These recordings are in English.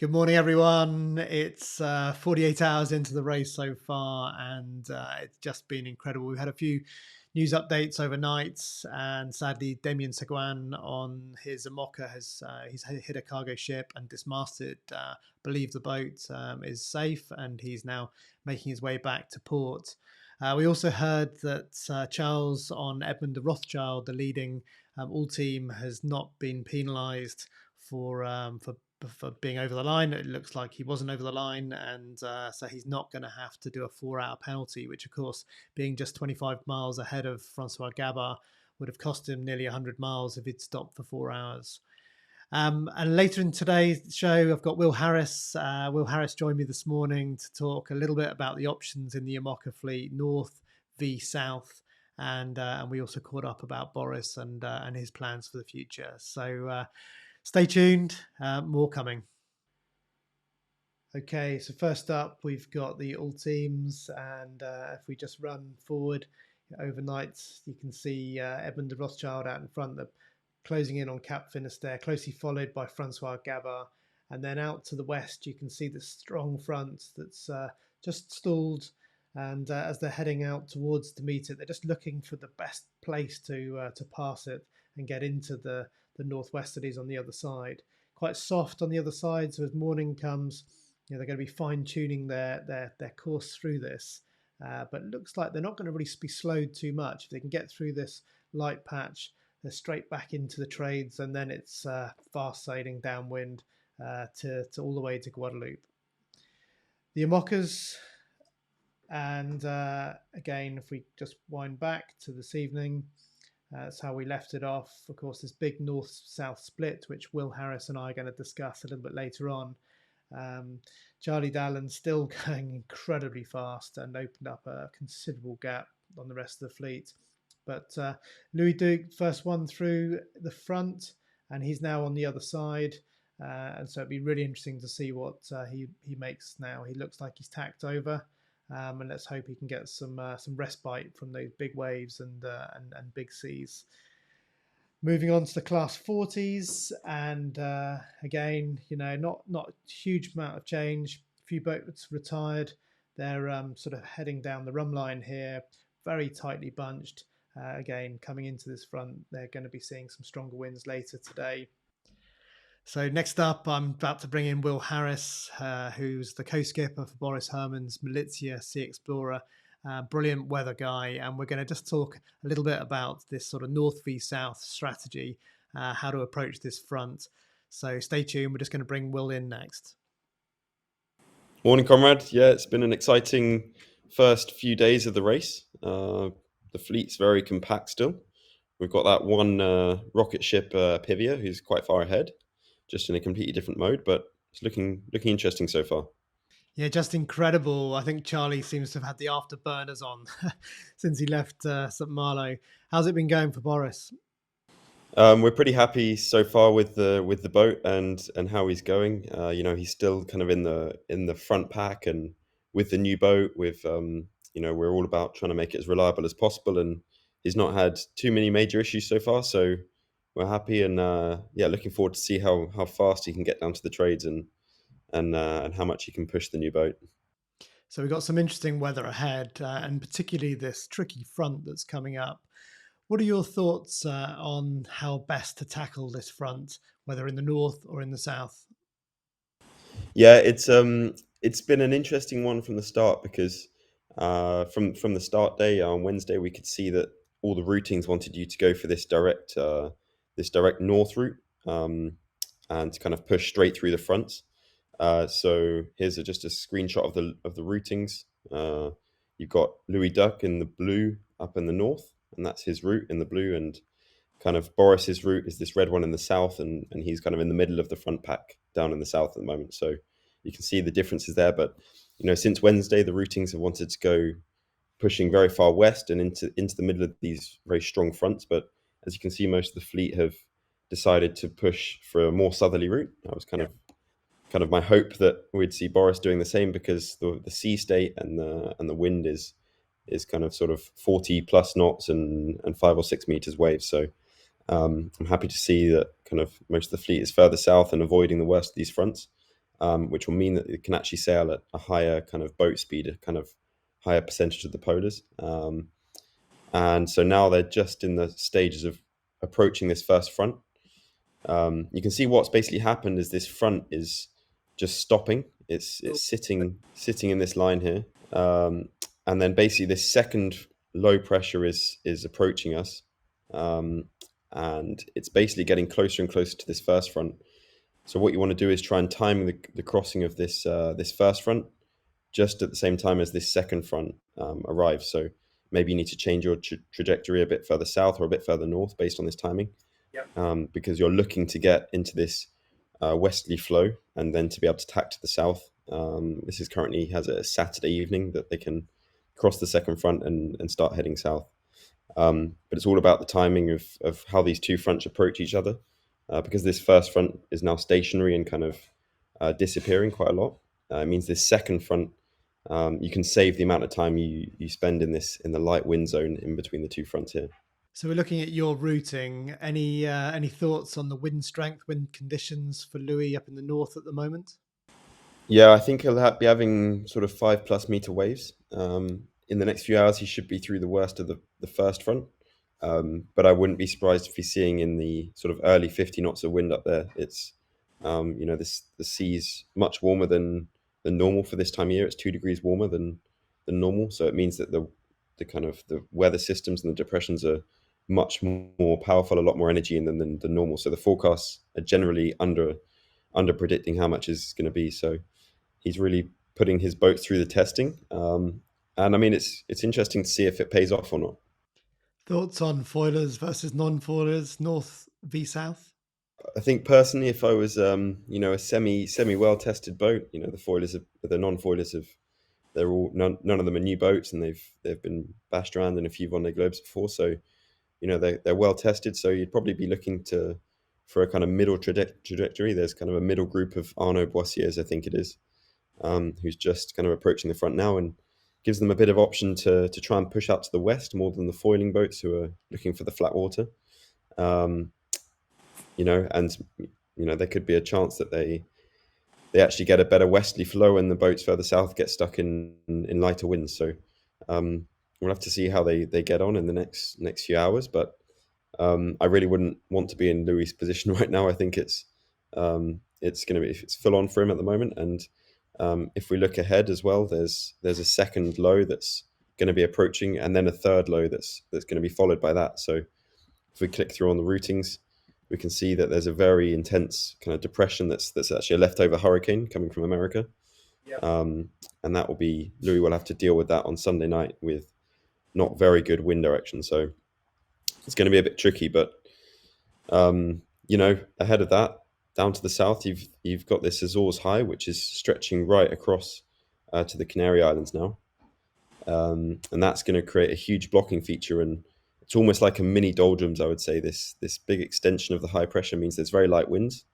Good morning, everyone. It's 48 hours into the race so far, and it's just been incredible. We've had a few news updates overnight, and sadly, Damien Seguin on his Amoca he's hit a cargo ship and dismasted. Believe the boat is safe, and he's now making his way back to port. We also heard that Charles on Edmund de-Rothschild, the leading Ultime, has not been penalised for being over the line. It looks like he wasn't over the line, and so he's not going to have to do a 4-hour penalty, which, of course, being just 25 miles ahead of Francois Gabard, would have cost him nearly 100 miles if he'd stopped for 4 hours. And later in today's show, I've got Will Harris. Will Harris joined me this morning to talk a little bit about the options in the Amoca fleet, North v South. And we also caught up about Boris and his plans for the future. So stay tuned, more coming. Okay, so first up, we've got the Ultimes, and if we just run forward overnight, you can see Edmund de Rothschild out in front, closing in on Cap Finisterre, closely followed by Francois Gabard. And then out to the west, you can see the strong front that's just stalled. And as they're heading out towards to meet it, they're just looking for the best place to pass it and get into the northwesterlies on the other side. Quite soft on the other side, so as morning comes, they're going to be fine-tuning their course through this. But it looks like they're not going to really be slowed too much. If they can get through this light patch, they're straight back into the trades, and then it's fast sailing downwind to all the way to Guadeloupe. The Amocas, and again, if we just wind back to this evening, that's how we left it off. Of course, this big north-south split, which Will Harris and I are going to discuss a little bit later on. Charlie Dallin still going incredibly fast and opened up a considerable gap on the rest of the fleet. But Louis Duke, first one through the front, and he's now on the other side. And so it'd be really interesting to see what he makes now. He looks like he's tacked over. And let's hope he can get some respite from those big waves and big seas. Moving on to the class 40s, and again, not a huge amount of change. A few boats retired. They're sort of heading down the Rhum line here, very tightly bunched. Again, coming into this front, they're going to be seeing some stronger winds later today. So next up, I'm about to bring in Will Harris, who's the co-skipper for Boris Herman's Militia Sea Explorer. Brilliant weather guy, and we're going to just talk a little bit about this sort of north v south strategy, how to approach this front. So stay tuned. We're just going to bring Will in next. Morning, Conrad. Yeah, it's been an exciting first few days of the race. The fleet's very compact still. We've got that one rocket ship, Pivia, who's quite far ahead, just in a completely different mode, but it's looking interesting so far. Yeah, just incredible. I think Charlie seems to have had the afterburners on since he left St. Malo. How's it been going for Boris? We're pretty happy so far with the boat and how he's going. He's still kind of in the front pack, and with the new boat, we're all about trying to make it as reliable as possible, and he's not had too many major issues so far. So we're happy, and looking forward to see how fast he can get down to the trades and how much he can push the new boat. So we've got some interesting weather ahead, and particularly this tricky front that's coming up. What are your thoughts on how best to tackle this front, whether in the north or in the south? Yeah, it's been an interesting one from the start because from the start day on Wednesday we could see that all the routings wanted you to go for this direct north route and to kind of push straight through the fronts. So here's just a screenshot of the routings. You've got Louis Duck in the blue up in the north, and that's his route in the blue, and kind of Boris's route is this red one in the south, and he's kind of in the middle of the front pack down in the south at the moment. So you can see the differences there. But since Wednesday, the routings have wanted to go pushing very far west and into the middle of these very strong fronts. But as you can see, most of the fleet have decided to push for a more southerly route. That was kind of my hope that we'd see Boris doing the same, because the sea state and the wind is kind of sort of 40 plus knots and 5 or 6 meters waves. So I'm happy to see that kind of most of the fleet is further south and avoiding the worst of these fronts. which will mean that it can actually sail at a higher kind of boat speed, a kind of higher percentage of the polars. And so now they're just in the stages of approaching this first front. You can see what's basically happened is this front is just stopping. It's sitting in this line here, and then basically this second low pressure is approaching us, um, and it's basically getting closer and closer to this first front. So what you want to do is try and time the crossing of this first front just at the same time as this second front arrives. So maybe you need to change your trajectory a bit further south or a bit further north based on this timing, because you're looking to get into this westerly flow and then to be able to tack to the south. This is currently has a Saturday evening that they can cross the second front and start heading south. But it's all about the timing of how these two fronts approach each other, because this first front is now stationary and kind of disappearing quite a lot. It means this second front, you can save the amount of time you spend in the light wind zone in between the two fronts here. So we're looking at your routing. Any thoughts on the wind strength, wind conditions for Louis up in the north at the moment? Yeah, I think he'll be having sort of 5+ meter waves. In the next few hours, he should be through the worst of the first front. But I wouldn't be surprised if he's seeing in the sort of early 50 knots of wind up there. It's, the sea's much warmer than normal for this time of year. It's 2 degrees warmer than normal. So it means that the kind of the weather systems and the depressions are much more powerful, a lot more energy in them than normal. So the forecasts are generally under predicting how much is going to be. So he's really putting his boat through the testing. And I mean, it's interesting to see if it pays off or not. Thoughts on foilers versus non-foilers, north v south? I think personally, if I was, a semi well tested boat, the non foilers have, they're all none of them are new boats, and they've been bashed around in a few Vendée Globes before, so they're well tested. So you'd probably be looking for a kind of middle trajectory. There's kind of a middle group of Arnaud Boissiers, I think it is, who's just kind of approaching the front now, and gives them a bit of option to try and push out to the west more than the foiling boats who are looking for the flat water. Um, and there could be a chance that they actually get a better westerly flow, and the boats further south get stuck in lighter winds. So we'll have to see how they get on in the next few hours. But I really wouldn't want to be in Louis' position right now. I think it's going to be, it's full on for him at the moment. And if we look ahead as well, there's a second low that's going to be approaching, and then a third low that's going to be followed by that. So if we click through on the routings, we can see that there's a very intense kind of depression that's actually a leftover hurricane coming from America. And that will be, Louis will have to deal with that on Sunday night with not very good wind direction. So it's going to be a bit tricky, but ahead of that, down to the south, you've got this Azores High, which is stretching right across to the Canary Islands now, and that's going to create a huge blocking feature, and it's almost like a mini doldrums. I would say this big extension of the high pressure means there's very light winds,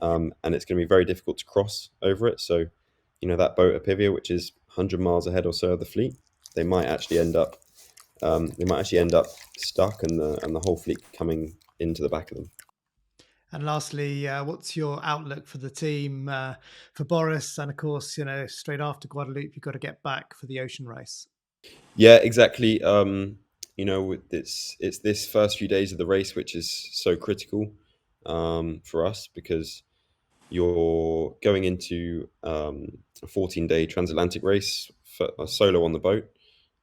and it's going to be very difficult to cross over it. So, that boat Apivia, which is 100 miles ahead or so of the fleet, they might actually end up stuck, and the whole fleet coming into the back of them. And lastly, what's your outlook for the team, for Boris? And of course, straight after Guadeloupe, you've got to get back for the ocean race. Yeah, exactly. It's this first few days of the race which is so critical for us, because you're going into a 14-day transatlantic race for a solo on the boat,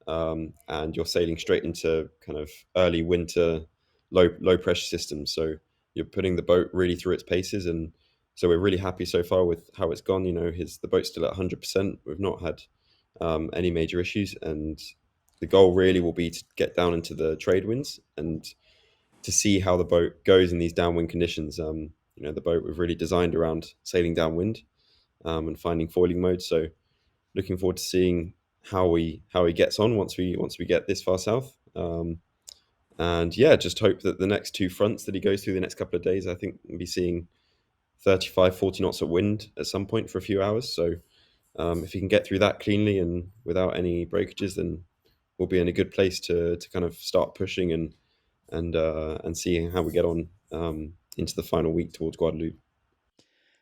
and you're sailing straight into kind of early winter low pressure systems. So you're putting the boat really through its paces, and so we're really happy so far with how it's gone. The boat's still at 100%. We've not had any major issues, and the goal really will be to get down into the trade winds and to see how the boat goes in these downwind conditions. The boat we've really designed around sailing downwind and finding foiling mode. So looking forward to seeing how he gets on once we get this far south. And yeah, just hope that the next two fronts that he goes through the next couple of days, I think we'll be seeing 35, 40 knots of wind at some point for a few hours. So if he can get through that cleanly and without any breakages, then we'll be in a good place to kind of start pushing and seeing how we get on into the final week towards Guadeloupe.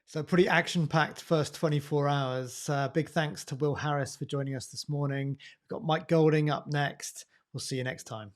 So pretty action-packed first 24 hours. Big thanks to Will Harris for joining us this morning. We've got Mike Golding up next. We'll see you next time.